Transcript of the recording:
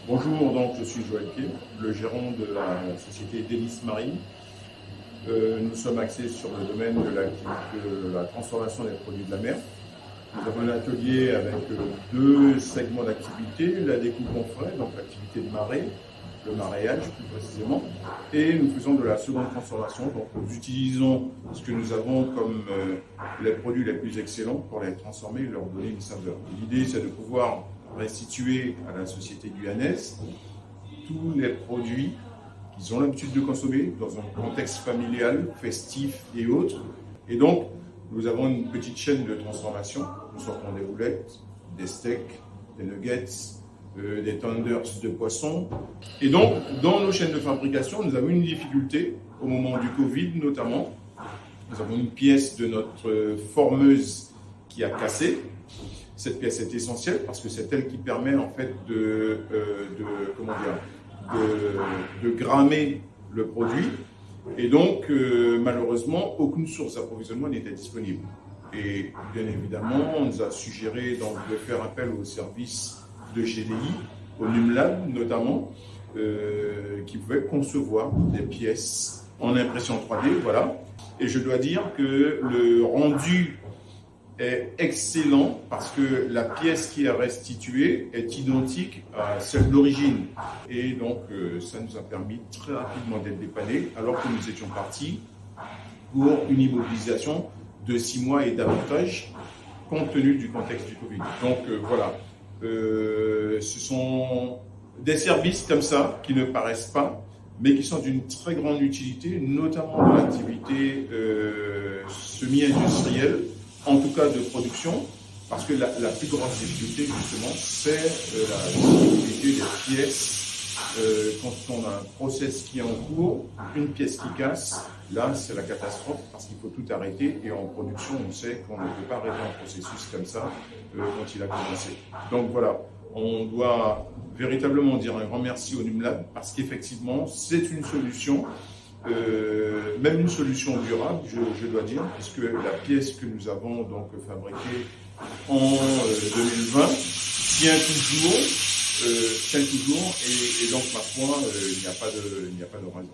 Bonjour, donc je suis Joël Pied, le gérant de la société Délices Marine. Nous sommes axés sur le domaine de la transformation des produits de la mer. Nous avons un atelier avec deux segments d'activité, la découpe en frais, donc l'activité de marée, le maréage plus précisément, et nous faisons de la seconde transformation, donc nous utilisons ce que nous avons comme les produits les plus excellents pour les transformer et leur donner une saveur. L'idée, c'est de pouvoir restituer à la société guyanaise tous les produits qu'ils ont l'habitude de consommer dans un contexte familial, festif et autres. Et donc, nous avons une petite chaîne de transformation. Nous sortons des boulettes, des steaks, des nuggets, des tenders de poisson. Et donc, dans nos chaînes de fabrication, nous avons une difficulté, au moment du Covid notamment. Nous avons une pièce de notre formeuse qui a cassé. Cette pièce est essentielle parce que c'est elle qui permet en fait de grammer le produit. Et donc, malheureusement, aucune source d'approvisionnement n'était disponible. Et bien évidemment, on nous a suggéré donc, de faire appel au service de GDI, au NUMLAB notamment, qui pouvait concevoir des pièces en impression 3D. Voilà. Et je dois dire que le rendu est excellent parce que la pièce qui est restituée est identique à celle d'origine. Et donc, ça nous a permis très rapidement d'être dépannés alors que nous étions partis pour une immobilisation de 6 mois et davantage compte tenu du contexte du Covid. Donc, voilà. Ce sont des services comme ça qui ne paraissent pas, mais qui sont d'une très grande utilité, notamment dans l'activité semi-industrielle, en tout cas de production, parce que la plus grande difficulté, justement, c'est la disponibilité des pièces. Quand on a un process qui est en cours, une pièce qui casse, là, c'est la catastrophe, parce qu'il faut tout arrêter. Et en production, on sait qu'on ne peut pas arrêter un processus comme ça quand il a commencé. Donc voilà, on doit véritablement dire un grand merci au NUMLAB, parce qu'effectivement, c'est une solution. Même une solution durable, je dois dire, puisque la pièce que nous avons donc fabriquée en 2020 tient toujours, et donc ma foi, il n'y a pas de raison.